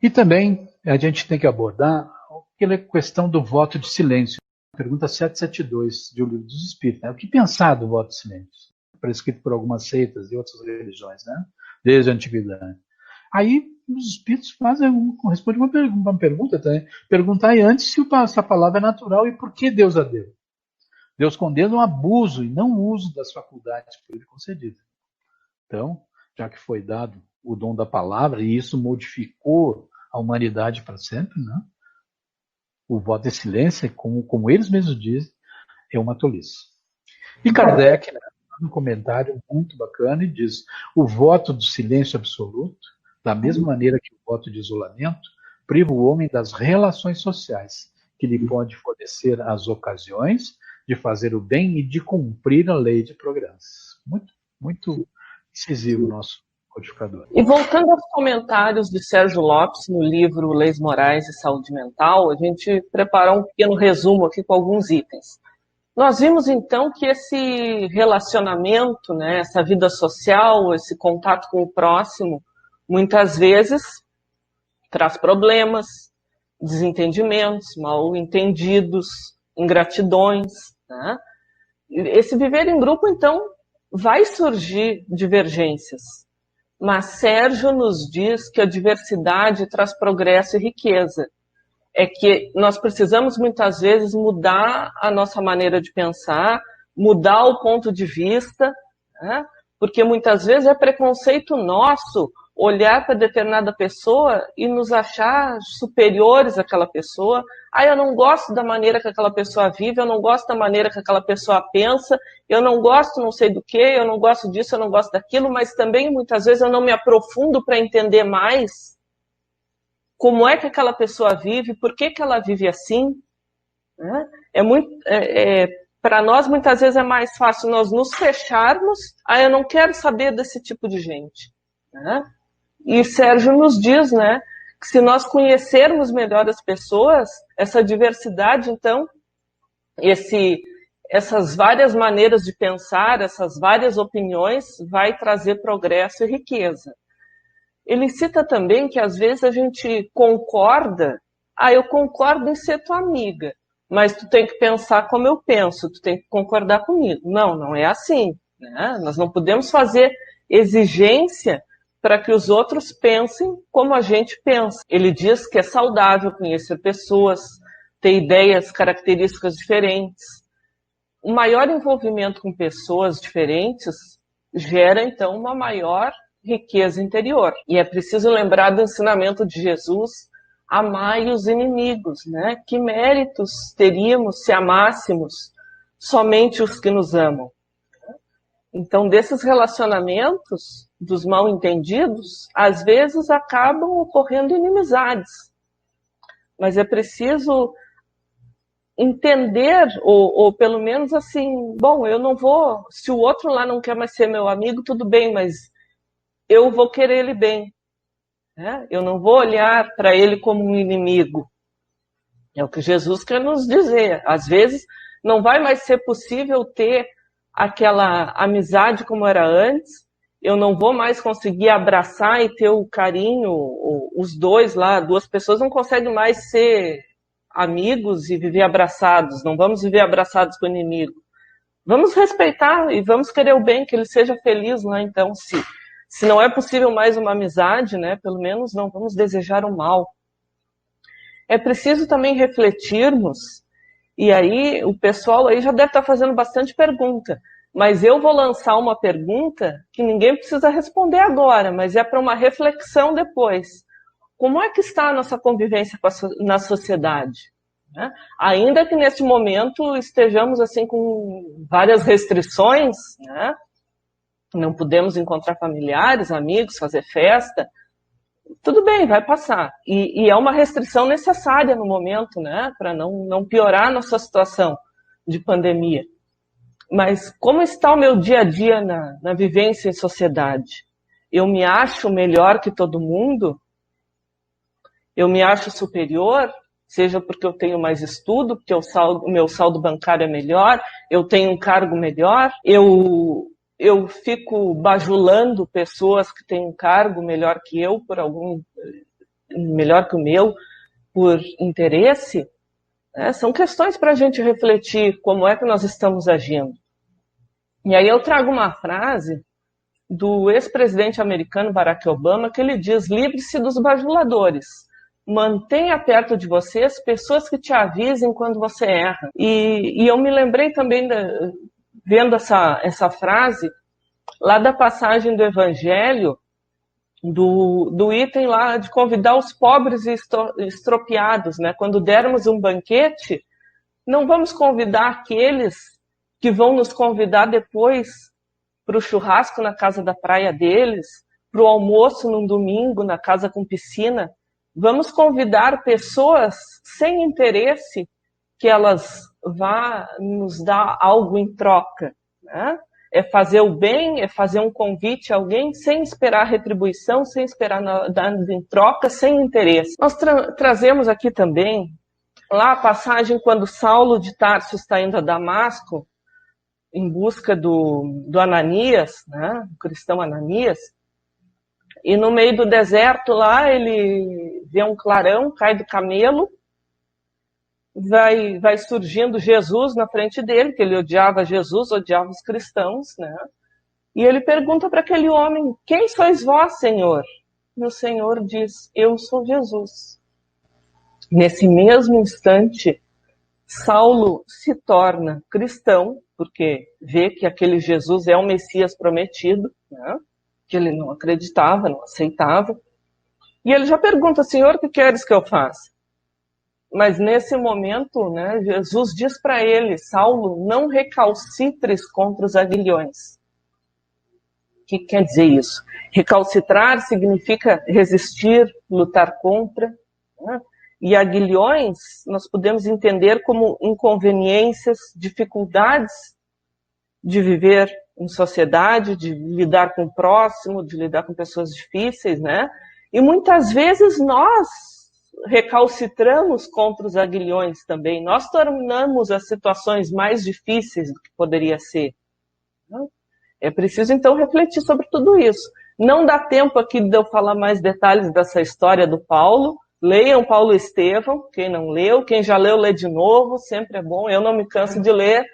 E também a gente tem que abordar aquela questão do voto de silêncio. Pergunta 772 de O Livro dos Espíritos. Né? O que pensar do voto de silêncio? Prescrito por algumas seitas e outras religiões, né? Desde a antiguidade. Aí os espíritos respondem uma pergunta também. Perguntar antes se essa palavra é natural e por que Deus a deu. Deus condena o abuso e não o uso das faculdades por ele concedidas. Então, já que foi dado o dom da palavra e isso modificou a humanidade para sempre, né? O voto de silêncio, como eles mesmos dizem, é uma tolice. E Kardec, né, um comentário muito bacana, e diz: o voto do silêncio absoluto, da mesma maneira que o voto de isolamento, priva o homem das relações sociais, que lhe pode fornecer as ocasiões de fazer o bem e de cumprir a lei de progresso. Muito, muito decisivo o nosso codificador. E voltando aos comentários de Sérgio Lopes no livro Leis Morais e Saúde Mental, a gente preparou um pequeno resumo aqui com alguns itens. Nós vimos então que esse relacionamento, né, essa vida social, esse contato com o próximo, muitas vezes traz problemas, desentendimentos, mal entendidos, ingratidões, né? Esse viver em grupo, então, vai surgir divergências. Mas Sérgio nos diz que a diversidade traz progresso e riqueza. É que nós precisamos muitas vezes mudar a nossa maneira de pensar, mudar o ponto de vista, né? Porque muitas vezes é preconceito nosso olhar para determinada pessoa e nos achar superiores àquela pessoa. Ah, eu não gosto da maneira que aquela pessoa vive, eu não gosto da maneira que aquela pessoa pensa, eu não gosto não sei do que, eu não gosto disso, eu não gosto daquilo, mas também muitas vezes eu não me aprofundo para entender mais como é que aquela pessoa vive, por que ela vive assim. Né? Para nós, muitas vezes, é mais fácil nós nos fecharmos, eu não quero saber desse tipo de gente. Né? E Sérgio nos diz, né, que se nós conhecermos melhor as pessoas, essa diversidade, então, essas várias maneiras de pensar, essas várias opiniões, vai trazer progresso e riqueza. Ele cita também que às vezes a gente concorda, eu concordo em ser tua amiga, mas tu tem que pensar como eu penso, tu tem que concordar comigo. Não, não é assim. Né? Nós não podemos fazer exigência para que os outros pensem como a gente pensa. Ele diz que é saudável conhecer pessoas, ter ideias, características diferentes. O maior envolvimento com pessoas diferentes gera, então, uma maior riqueza interior. E é preciso lembrar do ensinamento de Jesus: amai os inimigos, né? Que méritos teríamos se amássemos somente os que nos amam? Então, desses relacionamentos, dos mal entendidos, às vezes acabam ocorrendo inimizades. Mas é preciso entender, ou pelo menos assim, bom, eu não vou, se o outro lá não quer mais ser meu amigo, tudo bem, mas eu vou querer ele bem. Né? Eu não vou olhar para ele como um inimigo. É o que Jesus quer nos dizer. Às vezes não vai mais ser possível ter aquela amizade como era antes, eu não vou mais conseguir abraçar e ter o carinho, os dois lá, duas pessoas não conseguem mais ser amigos e viver abraçados, não vamos viver abraçados com o inimigo. Vamos respeitar e vamos querer o bem, que ele seja feliz lá, então, se não é possível mais uma amizade, né, pelo menos não vamos desejar o mal. É preciso também refletirmos, e aí o pessoal aí já deve estar fazendo bastante pergunta, mas eu vou lançar uma pergunta que ninguém precisa responder agora, mas é para uma reflexão depois. Como é que está a nossa convivência na sociedade? Né? Ainda que neste momento estejamos assim com várias restrições, né? Não podemos encontrar familiares, amigos, fazer festa, tudo bem, vai passar. E é uma restrição necessária no momento, né? Para não piorar a nossa situação de pandemia. Mas como está o meu dia a dia na vivência em sociedade? Eu me acho melhor que todo mundo? Eu me acho superior, seja porque eu tenho mais estudo, porque o meu saldo bancário é melhor, eu tenho um cargo melhor, eu fico bajulando pessoas que têm um cargo melhor que eu por algum melhor que o meu, por interesse, né? São questões para a gente refletir como é que nós estamos agindo. E aí eu trago uma frase do ex-presidente americano Barack Obama, que ele diz: livre-se dos bajuladores. Mantenha perto de você as pessoas que te avisem quando você erra. E eu me lembrei também, vendo essa frase, lá da passagem do Evangelho, do item lá de convidar os pobres e estropiados, né? Quando dermos um banquete, não vamos convidar aqueles que vão nos convidar depois para o churrasco na casa da praia deles, para o almoço num domingo na casa com piscina. Vamos convidar pessoas sem interesse que elas vá nos dar algo em troca, né? É fazer o bem, é fazer um convite a alguém sem esperar retribuição, sem esperar nada em troca, sem interesse. Nós trazemos aqui também lá a passagem quando Saulo de Tarso está indo a Damasco em busca do Ananias, né, o cristão Ananias, e no meio do deserto lá ele vê um clarão, cai do camelo, vai surgindo Jesus na frente dele, que ele odiava Jesus, odiava os cristãos, né? E ele pergunta para aquele homem: quem sois vós, Senhor? E o Senhor diz: eu sou Jesus. Nesse mesmo instante, Saulo se torna cristão, porque vê que aquele Jesus é o Messias prometido, né? Que ele não acreditava, não aceitava. E ele já pergunta: Senhor, o que queres que eu faça? Mas nesse momento, né, Jesus diz para ele: Saulo, não recalcitres contra os aguilhões. O que quer dizer isso? Recalcitrar significa resistir, lutar contra, né? E aguilhões nós podemos entender como inconveniências, dificuldades de viver em sociedade, de lidar com o próximo, de lidar com pessoas difíceis, né? E muitas vezes nós recalcitramos contra os aguilhões também. Nós tornamos as situações mais difíceis do que poderia ser. É preciso, então, refletir sobre tudo isso. Não dá tempo aqui de eu falar mais detalhes dessa história do Paulo. Leiam Paulo e Estevão, quem não leu. Quem já leu, lê de novo, sempre é bom. Eu não me canso de ler.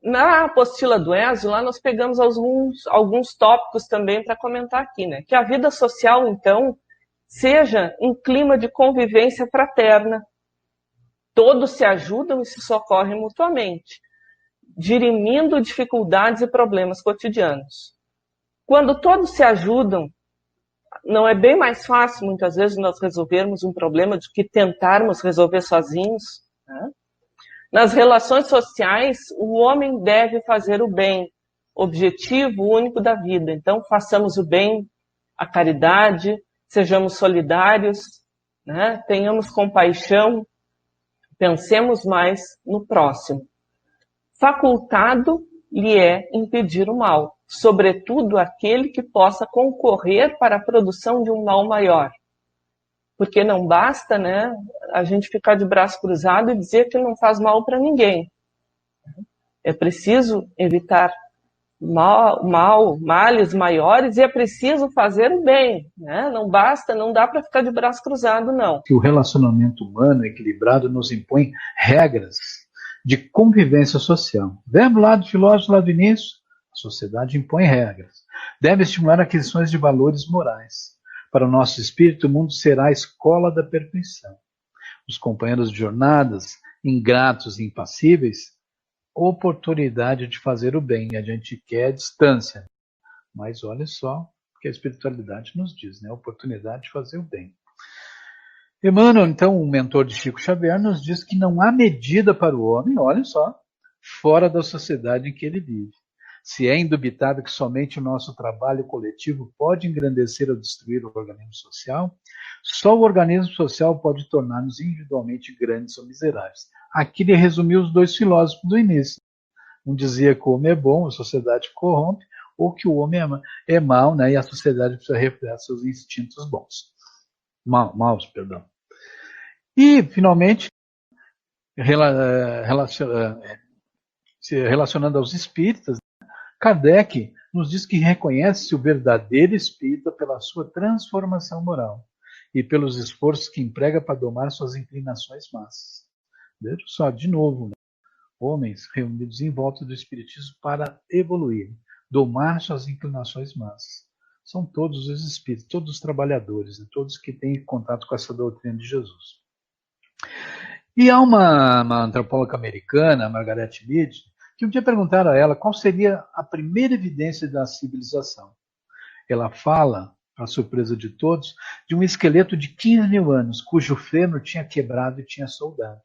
Na apostila do Ézio, lá nós pegamos alguns tópicos também para comentar aqui, né? Que a vida social, então, seja um clima de convivência fraterna. Todos se ajudam e se socorrem mutuamente, dirimindo dificuldades e problemas cotidianos. Quando todos se ajudam, não é bem mais fácil, muitas vezes, nós resolvermos um problema do que tentarmos resolver sozinhos, né? Nas relações sociais, o homem deve fazer o bem, objetivo único da vida. Então, façamos o bem, a caridade, sejamos solidários, né? Tenhamos compaixão, pensemos mais no próximo. Facultado lhe é impedir o mal, sobretudo aquele que possa concorrer para a produção de um mal maior. Porque não basta, né, a gente ficar de braço cruzado e dizer que não faz mal para ninguém. É preciso evitar males maiores e é preciso fazer o bem, né? Não basta, não dá para ficar de braço cruzado, não. Que o relacionamento humano equilibrado nos impõe regras de convivência social. Verbo lá do filósofo lá do início, a sociedade impõe regras. Deve estimular aquisições de valores morais. Para o nosso espírito, o mundo será a escola da perfeição. Os companheiros de jornadas, ingratos e impassíveis, oportunidade de fazer o bem. A gente quer distância. Mas olha só o que a espiritualidade nos diz, né? Oportunidade de fazer o bem. Emmanuel, então, um mentor de Chico Xavier, nos diz que não há medida para o homem, olha só, fora da sociedade em que ele vive. Se é indubitável que somente o nosso trabalho coletivo pode engrandecer ou destruir o organismo social, só o organismo social pode tornar-nos individualmente grandes ou miseráveis. Aqui ele resumiu os dois filósofos do início. Um dizia que o homem é bom, a sociedade corrompe, ou que o homem é mau, né, e a sociedade precisa refrear seus instintos bons. Maus, perdão. E, finalmente, se relacionando aos espíritas, Kardec nos diz que reconhece o verdadeiro espírita pela sua transformação moral. e pelos esforços que emprega para domar suas inclinações más. Veja só, de novo, né? Homens reunidos em volta do Espiritismo para evoluir, domar suas inclinações más. São todos os espíritos, todos os trabalhadores, né? Todos que têm contato com essa doutrina de Jesus. E há uma antropóloga americana, Margaret Mead, que um dia perguntaram a ela qual seria a primeira evidência da civilização. Ela fala, para surpresa de todos, de um esqueleto de 15 mil anos, cujo fêmur tinha quebrado e tinha soldado.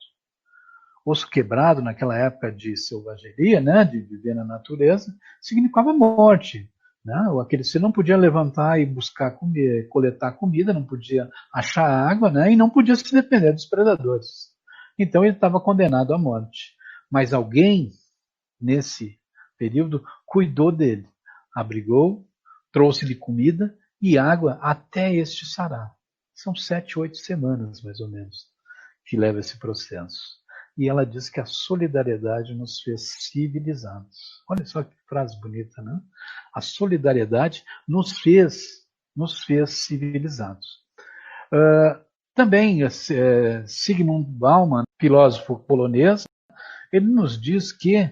Osso quebrado, naquela época de selvageria, né, de viver na natureza, significava morte. Né? Você não podia levantar e buscar comer, coletar comida, não podia achar água, né, e não podia se defender dos predadores. Então ele estava condenado à morte. Mas alguém, nesse período, cuidou dele, abrigou, trouxe-lhe comida e água até este sarar. São 7, 8 semanas, mais ou menos, que leva esse processo. E ela diz que a solidariedade nos fez civilizados. Olha só que frase bonita, né? A solidariedade nos fez civilizados. Também Zygmunt Bauman, filósofo polonês, ele nos diz que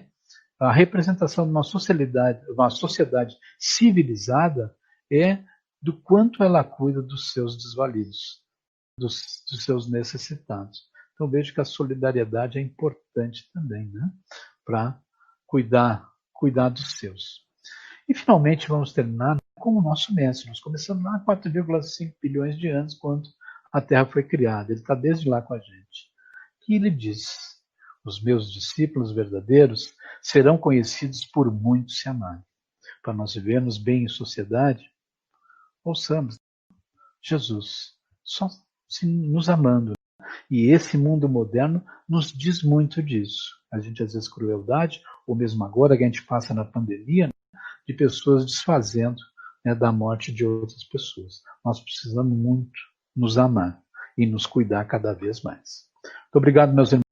a representação de uma sociedade civilizada é do quanto ela cuida dos seus desvalidos, dos seus necessitados. Então vejo que a solidariedade é importante também, né? Para cuidar dos seus. E finalmente vamos terminar com o nosso mestre. Nós começamos lá há 4,5 bilhões de anos, quando a Terra foi criada. Ele está desde lá com a gente. E ele diz: os meus discípulos verdadeiros serão conhecidos por muitos se amarem. Para nós vivermos bem em sociedade, ouçamos Jesus, só se nos amando. E esse mundo moderno nos diz muito disso. A gente às vezes crueldade, ou mesmo agora que a gente passa na pandemia, de pessoas desfazendo, né, da morte de outras pessoas. Nós precisamos muito nos amar e nos cuidar cada vez mais. Muito obrigado, meus irmãos.